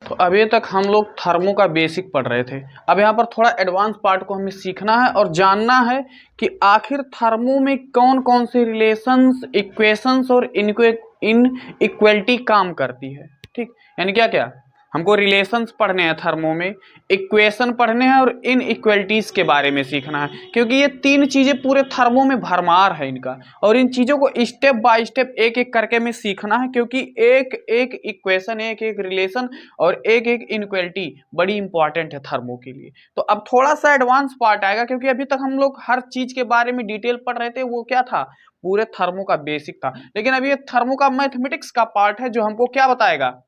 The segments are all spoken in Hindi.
तो अभी तक हम लोग थर्मो का बेसिक पढ़ रहे थे। अब यहाँ पर थोड़ा एडवांस पार्ट को हमें सीखना है और जानना है कि आखिर थर्मो में कौन कौन से रिलेशंस, इक्वेशंस और इनइक्वलिटी काम करती है। ठीक, यानी क्या क्या हमको रिलेशंस पढ़ने हैं थर्मो में, इक्वेशन पढ़ने हैं और इनइक्वलिटीज के बारे में सीखना है, क्योंकि ये तीन चीजें पूरे थर्मो में भरमार है इनका, और इन चीजों को स्टेप बाय स्टेप एक एक करके में सीखना है, क्योंकि एक एक इक्वेशन, एक एक रिलेशन और एक एक इनइक्वलिटी बड़ी इंपॉर्टेंट है थर्मो के लिए। तो अब थोड़ा सा एडवांस पार्ट आएगा, क्योंकि अभी तक हम लोग हर चीज के बारे में डिटेल पढ़ रहे थे, वो क्या था, पूरे थर्मो का बेसिक था। लेकिन अभी ये थर्मो का मैथमेटिक्स का पार्ट है, जो हमको क्या बताएगा,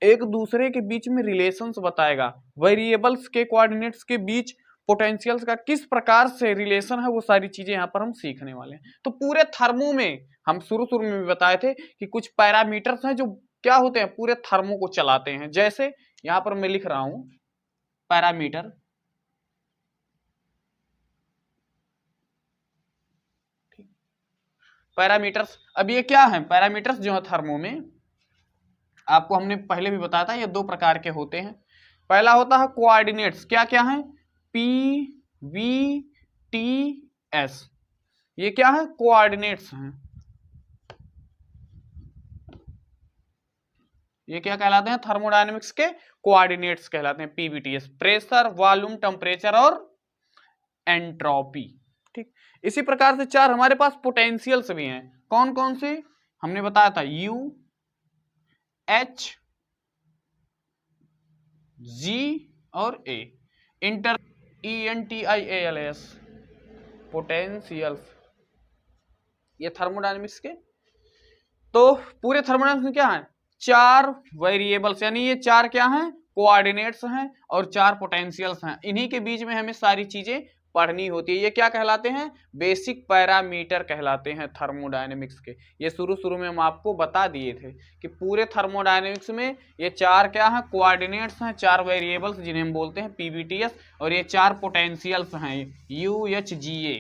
एक दूसरे के बीच में रिलेशंस बताएगा, वेरिएबल्स के कोऑर्डिनेट्स के बीच पोटेंशियल्स का किस प्रकार से रिलेशन है, वो सारी चीजें यहाँ पर हम सीखने वाले हैं। तो पूरे थर्मो में हम शुरू में भी बताए थे कि कुछ पैरामीटर्स हैं जो क्या होते हैं, पूरे थर्मो को चलाते हैं। जैसे यहाँ पर मैं लिख रहा हूं पैरामीटर, पैरामीटर्स। अब ये क्या है, पैरामीटर्स जो है थर्मो में, आपको हमने पहले भी बताया था, ये दो प्रकार के होते हैं। पहला होता है कोऑर्डिनेट्स, क्या क्या है, पी वी टी एस, ये क्या है, कोऑर्डिनेट्स हैं। ये क्या कहलाते हैं, थर्मोडायनेमिक्स के कोऑर्डिनेट्स कहलाते हैं, पीवीटीएस, प्रेशर, वॉल्यूम, टेम्परेचर और एंट्रोपी। ठीक, इसी प्रकार से चार हमारे पास पोटेंशियल्स भी हैं। कौन कौन से, हमने बताया था, यू, एच, जी और ए, इंटर ENTIALS, पोटेंशियल्स, ये थर्मोडायनेमिक्स के। तो पूरे थर्मोडायनेमिक्स में क्या है, चार वेरिएबल्स, यानी ये चार क्या हैं, कोऑर्डिनेट्स हैं और चार पोटेंशियल्स हैं। इन्हीं के बीच में हमें सारी चीजें पढ़नी होती है। ये क्या कहलाते हैं, बेसिक पैरामीटर कहलाते हैं थर्मोडायनेमिक्स के। ये शुरू में हम आपको बता दिए थे कि पूरे थर्मोडायनेमिक्स में ये चार क्या हैं, कोऑर्डिनेट्स हैं, चार वेरिएबल्स जिन्हें हम बोलते हैं पीवीटीएस, और ये चार पोटेंशियल्स हैं, UHGA।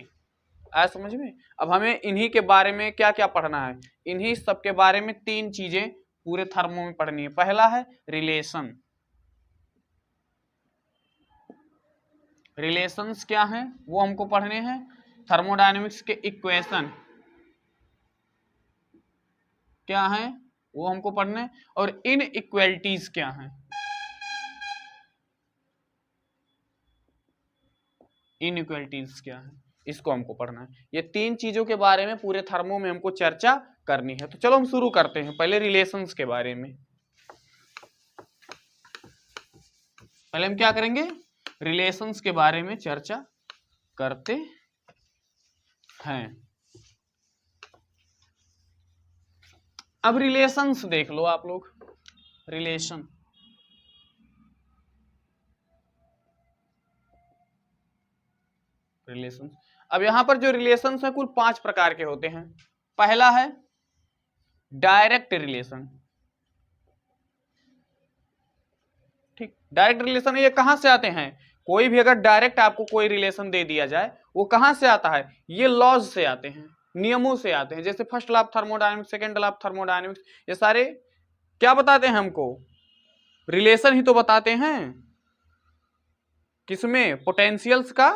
आया समझ में। अब हमें इन्हीं के बारे में क्या क्या पढ़ना है, इन्हीं सब के बारे में तीन चीजें पूरे थर्मो में पढ़नी है। पहला है रिलेशन, रिलेशंस क्या हैं वो हमको पढ़ने हैं। थर्मोडायनेमिक्स के इक्वेशन क्या हैं वो हमको पढ़ने, और इनइक्वलिटीज क्या हैं, इनइक्वलिटीज क्या है, इसको हमको पढ़ना है। ये तीन चीजों के बारे में पूरे थर्मो में हमको चर्चा करनी है। तो चलो हम शुरू करते हैं पहले रिलेशंस के बारे में। पहले हम क्या करेंगे, रिलेशंस के बारे में चर्चा करते हैं। अब रिलेशंस देख लो आप लोग, रिलेशन, रिलेशंस। अब यहां पर जो रिलेशंस है कुल 5 प्रकार के होते हैं। पहला है डायरेक्ट रिलेशन। ठीक, डायरेक्ट रिलेशन ये कहां से आते हैं, कोई भी अगर डायरेक्ट आपको कोई रिलेशन दे दिया जाए, वो कहां से आता है, ये लॉज से आते हैं, नियमों से आते हैं। जैसे first law of thermodynamics, second law of thermodynamics, ये सारे क्या बताते हैं हमको, रिलेशन ही तो बताते हैं। किसमें, पोटेंशियल्स का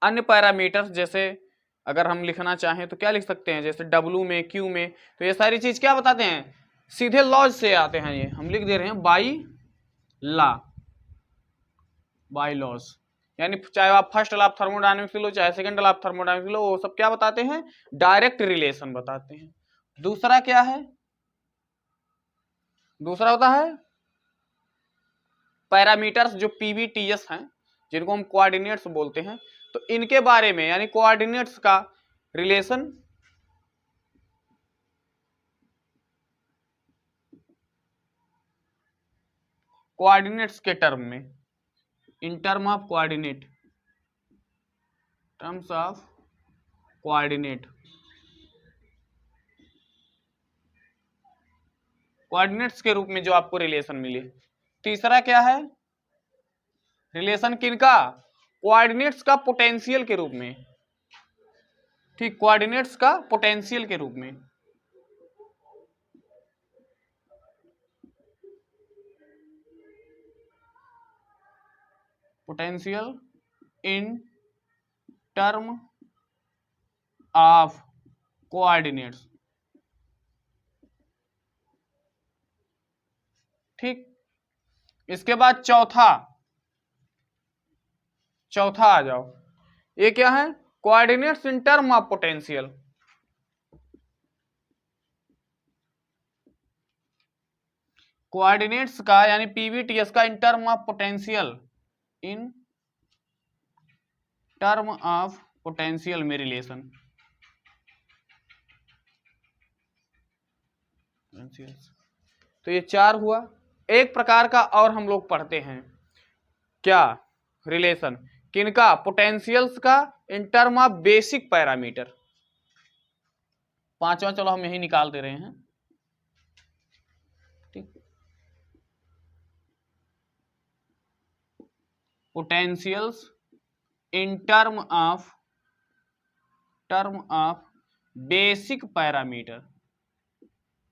अन्य पैरामीटर्स, जैसे अगर हम लिखना चाहें तो क्या लिख सकते हैं, जैसे W में, Q में, तो ये सारी चीज क्या बताते हैं, सीधे लॉज से आते हैं। ये हम लिख दे रहे हैं बाई लॉ, बाई लॉज, यानी चाहे आप फर्स्ट लॉ ऑफ थर्मोडायनेमिक्स लो, चाहे सेकंड लॉ ऑफ थर्मोडायनेमिक्स लो, वो सब क्या बताते हैं, डायरेक्ट रिलेशन बताते हैं। दूसरा क्या है, दूसरा होता है पैरामीटर्स, जो PVTS हैं, जिनको हम कोऑर्डिनेट्स बोलते हैं। तो इनके बारे में, यानी कोऑर्डिनेट्स का रिलेशन, कोऑर्डिनेट्स के टर्म में, इन term of coordinate, terms of coordinate, coordinates के रूप में जो आपको रिलेशन मिले। तीसरा क्या है, रिलेशन किनका, कोऑर्डिनेट्स का पोटेंशियल के रूप में। ठीक, कोऑर्डिनेट्स का पोटेंशियल के रूप में। Potential in term of coordinates. ठीक, इसके बाद चौथा आ जाओ, ये क्या है? Coordinates in term of potential. Coordinates का यानी पीवीटीएस का in term of potential, in term of potential में रिलेशन। तो ये 4 हुआ। एक प्रकार का और हम लोग पढ़ते हैं, क्या? रिलेशन किनका? पोटेंशियल्स का in term of basic parameter. 5वां चलो हम यही निकाल दे रहे हैं। ठीक, potentials in term of basic parameter,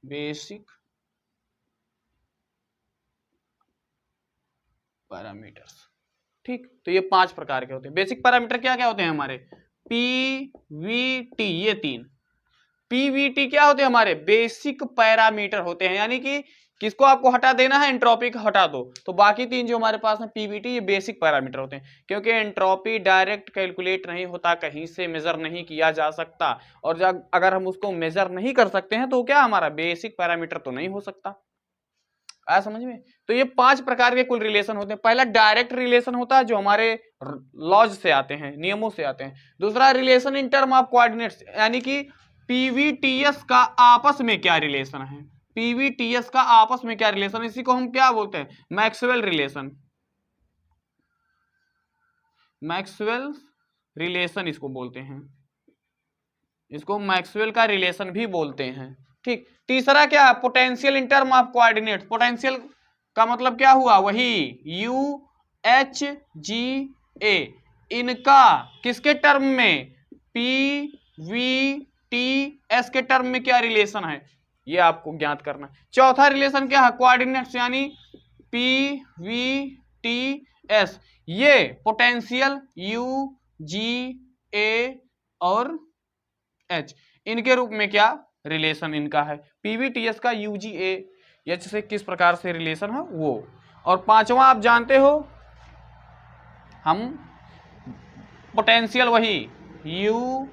basic parameters. ठीक, तो ये 5 प्रकार के होते हैं। बेसिक पैरामीटर क्या क्या होते हैं हमारे? पीवीटी, ये 3 पीवीटी क्या होते हैं हमारे? बेसिक पैरामीटर होते हैं, यानी कि किसको आपको हटा देना है? एंट्रोपी को हटा दो, तो बाकी 3 जो हमारे पास है पीवीटी, ये बेसिक पैरामीटर होते हैं। क्योंकि एंट्रोपी डायरेक्ट कैलकुलेट नहीं होता, कहीं से मेजर नहीं किया जा सकता, और जब अगर हम उसको मेजर नहीं कर सकते हैं तो क्या हमारा बेसिक पैरामीटर तो नहीं हो सकता। आया समझ में? तो ये 5 प्रकार के कुल रिलेशन होते हैं। पहला डायरेक्ट रिलेशन होता है जो हमारे लॉज से आते हैं, नियमों से आते हैं। दूसरा relation in term of coordinates, यानी कि पीवीटीएस का आपस में क्या रिलेशन है, पीवीटीएस का आपस में क्या रिलेशन, इसी को हम क्या बोलते हैं? Maxwell relation. मैक्सवेल रिलेशन इसको बोलते हैं, इसको मैक्सवेल का रिलेशन भी बोलते हैं। ठीक, तीसरा क्या है? Potential in term of coordinates. Potential का मतलब क्या हुआ? वही यू एच जी ए, इनका किसके टर्म में? पी वी टी एस के टर्म में क्या रिलेशन है, ये आपको ज्ञात करना है। चौथा रिलेशन क्या है? कोऑर्डिनेट्स, यानी पी वी टी एस, ये पोटेंशियल यू जी ए और एच, इनके रूप में क्या रिलेशन इनका है? पीवीटीएस का यूजीए एच से किस प्रकार से रिलेशन है वो। और 5वां आप जानते हो, हम पोटेंशियल वही यू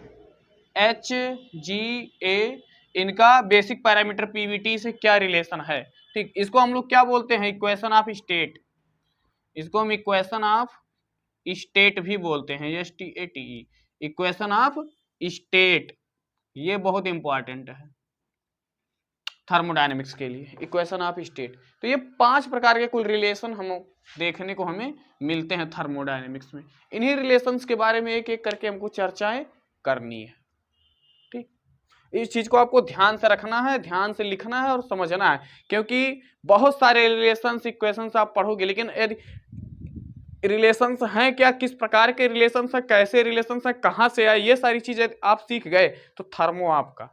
एच जी ए, इनका बेसिक पैरामीटर पीवीटी से क्या रिलेशन है। ठीक, इसको हम लोग क्या बोलते हैं? Equation of state. इसको हम इक्वेशन ऑफ स्टेट भी बोलते हैं, STATE, इक्वेशन ऑफ स्टेट। ये बहुत इंपॉर्टेंट है थर्मोडायनेमिक्स के लिए, इक्वेशन ऑफ स्टेट। तो ये 5 प्रकार के कुल रिलेशन हम देखने को हमें मिलते हैं थर्मोडायनेमिक्स में। इन्हीं रिलेशंस के बारे में एक एक करके हमको चर्चाएं करनी है। ठीक, इस चीज को आपको ध्यान से रखना है, ध्यान से लिखना है और समझना है, क्योंकि बहुत सारे रिलेशंस इक्वेशंस आप पढ़ोगे, लेकिन यदि रिलेशंस हैं क्या, किस प्रकार के रिलेशंस है, कैसे रिलेशंस है, कहां से आए, ये सारी चीजें आप सीख गए तो थर्मो आपका।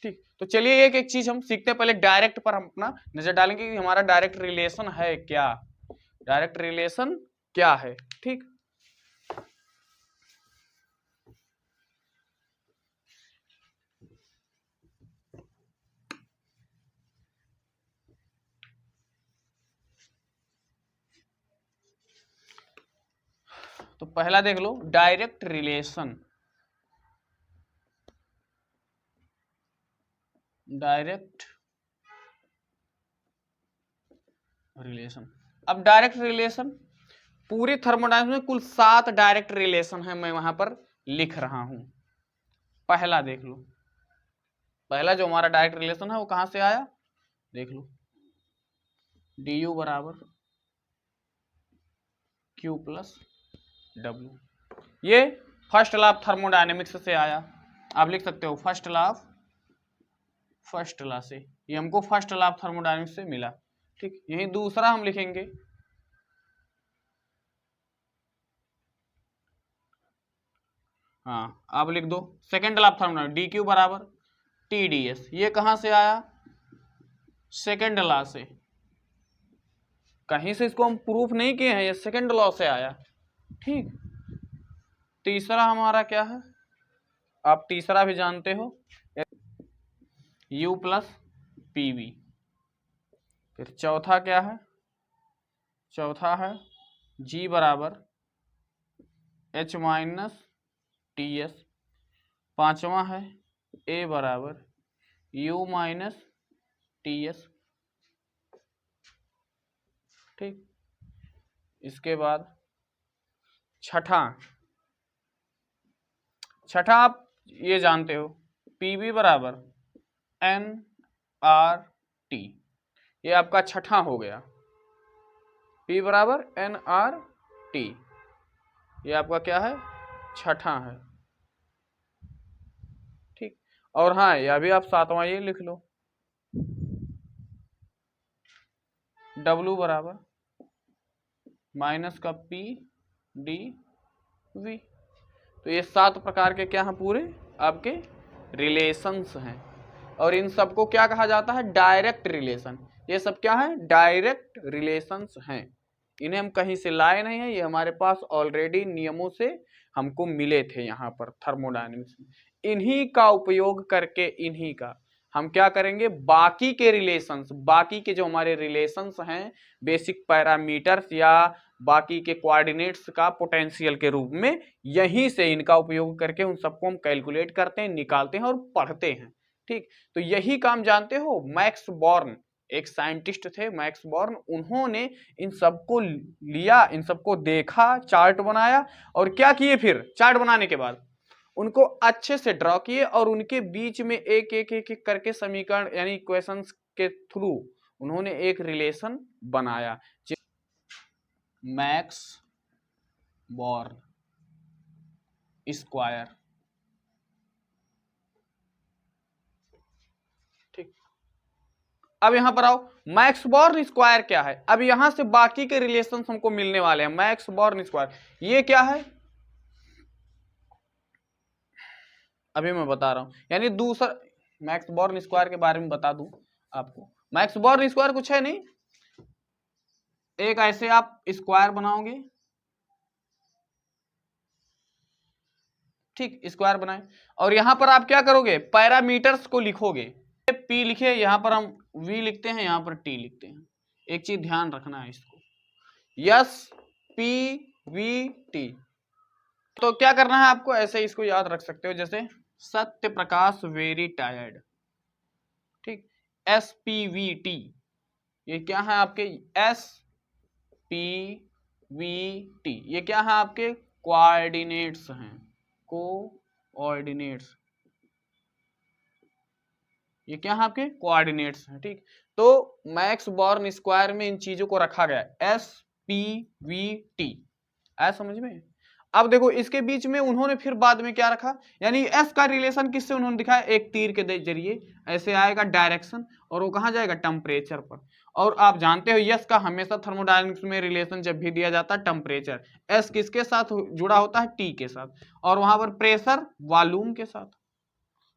ठीक, तो चलिए एक एक चीज हम सीखते हैं। पहले डायरेक्ट पर हम अपना नजर डालेंगे कि हमारा डायरेक्ट रिलेशन है क्या, डायरेक्ट रिलेशन क्या है। ठीक, तो पहला देख लो डायरेक्ट रिलेशन। डायरेक्ट रिलेशन, अब डायरेक्ट रिलेशन पूरी थर्मोडायनेमिक्स में कुल 7 डायरेक्ट रिलेशन है, मैं वहां पर लिख रहा हूं। पहला देख लो, पहला जो हमारा डायरेक्ट रिलेशन है वो कहां से आया, देख लो, du बराबर Q प्लस W, ये फर्स्ट लॉ ऑफ थर्मोडायनेमिक्स से आया। आप लिख सकते हो फर्स्ट लॉ से, ये हमको फर्स्ट लॉ ऑफ थर्मोडायनेमिक्स से मिला। ठीक, यही दूसरा हम लिखेंगे, हाँ आप लिख दो second law of thermodynamics, dq बराबर TdS, ये कहां से आया, सेकेंड लॉ से। कहीं से इसको हम प्रूफ नहीं किए हैं, ये सेकंड लॉ से आया। ठीक, तीसरा हमारा क्या है, आप तीसरा भी जानते हो, u प्लस पी वी। फिर चौथा क्या है, चौथा है g बराबर h माइनस टी एस। पांचवा है a बराबर u माइनस टी एस। ठीक, इसके बाद छठा आप ये जानते हो, पी वी बराबर एन आर टी। ये आपका छठा हो गया, P बराबर एन आर टी, ये आपका क्या है, छठा है। ठीक, और हाँ यह भी आप सातवां ये लिख लो, W बराबर माइनस का P डी वी। तो ये 7 प्रकार के क्या हैं, पूरे आपके रिलेशंस हैं। और इन सबको क्या कहा जाता है, डायरेक्ट रिलेशन। ये सब क्या है, डायरेक्ट रिलेशंस हैं। इन्हें हम कहीं से लाए नहीं हैं, ये हमारे पास ऑलरेडी नियमों से हमको मिले थे यहाँ पर थर्मोडायनेमिक्स में। इन्हीं का उपयोग करके, इन्हीं का हम क्या करेंगे, बाकी के रिलेशंस, बाकी के जो हमारे रिलेशंस हैं बेसिक पैरामीटर्स या बाकी के कोऑर्डिनेट्स का पोटेंशियल के रूप में, यहीं से इनका उपयोग करके उन सबको हम कैलकुलेट करते हैं, निकालते हैं और पढ़ते हैं। ठीक, तो यही काम जानते हो, मैक्स बॉर्न एक साइंटिस्ट थे, मैक्स बॉर्न, उन्होंने इन सबको लिया, इन सबको देखा, चार्ट बनाया, और क्या किए फिर चार्ट बनाने के बाद उनको अच्छे से ड्रॉ किए और उनके बीच में एक एक एक एक करके समीकरण यानी इक्वेशंस के थ्रू उन्होंने एक रिलेशन बनाया, मैक्स बॉर्न स्क्वायर। ठीक, अब यहां पर आओ, मैक्स बॉर्न स्क्वायर क्या है। अब यहां से बाकी के रिलेशंस हमको मिलने वाले हैं। मैक्स बॉर्न स्क्वायर ये क्या है, अभी मैं बता रहा हूं, यानी दूसरा मैक्स बॉर्न स्क्वायर के बारे में बता दूं आपको। मैक्स बॉर्न स्क्वायर कुछ है नहीं, एक ऐसे आप स्क्वायर बनाओगे, ठीक, स्क्वायर बनाए, और यहां पर आप क्या करोगे, पैरामीटर्स को लिखोगे। P लिखे, यहां पर हम V लिखते हैं, यहां पर T लिखते हैं। एक चीज ध्यान रखना है इसको, यस P V T। तो क्या करना है आपको, ऐसे इसको याद रख सकते हो, जैसे सत्य प्रकाश वेरी टायर्ड। ठीक, SPVT, ये क्या है आपके, SPVT, ये क्या है आपके कोऑर्डिनेट्स हैं, कोऑर्डिनेट्स, ये क्या है आपके कोऑर्डिनेट्स हैं। ठीक, तो मैक्स बॉर्न स्क्वायर में इन चीजों को रखा गया, SPVT, ऐसा समझ में। अब देखो इसके बीच में उन्होंने फिर बाद में क्या रखा, यानी S का रिलेशन किससे उन्होंने दिखाया, एक तीर के जरिए ऐसे आएगा डायरेक्शन, और वो कहां जाएगा, टेम्परेचर पर। और आप जानते हो यस का हमेशा थर्मोडायनेमिक्स में रिलेशन जब भी दिया जाता है टेम्परेचर, एस किसके साथ जुड़ा होता है, टी के साथ, और वहां पर प्रेशर वॉल्यूम के साथ,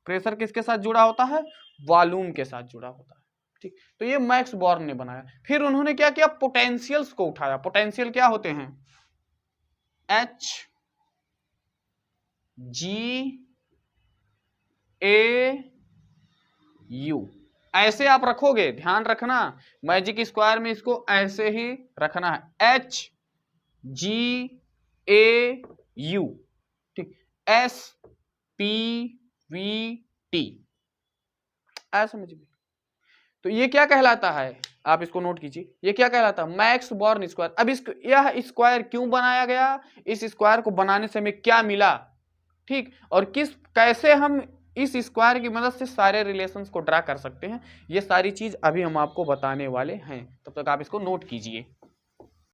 प्रेशर किसके साथ जुड़ा होता है, वॉल्यूम के साथ जुड़ा होता है। ठीक, तो ये मैक्स बॉर्न ने बनाया। फिर उन्होंने क्या किया, पोटेंशियल्स को उठाया। पोटेंशियल क्या होते हैं, H G A U, ऐसे आप रखोगे, ध्यान रखना, मैजिक स्क्वायर में इसको ऐसे ही रखना है, H G A U। ठीक, S P V T, ऐसा समझ गए। तो ये क्या कहलाता है, आप इसको नोट कीजिए, ये क्या कहलाता है, मैक्स बॉर्न स्क्वायर। अब यह स्क्वायर क्यों बनाया गया, इस स्क्वायर को बनाने से हमें क्या मिला, ठीक, और कैसे हम इस स्क्वायर की मदद से सारे रिलेशंस को ड्रा कर सकते हैं, ये सारी चीज अभी हम आपको बताने वाले हैं। तब तक आप इसको नोट कीजिए।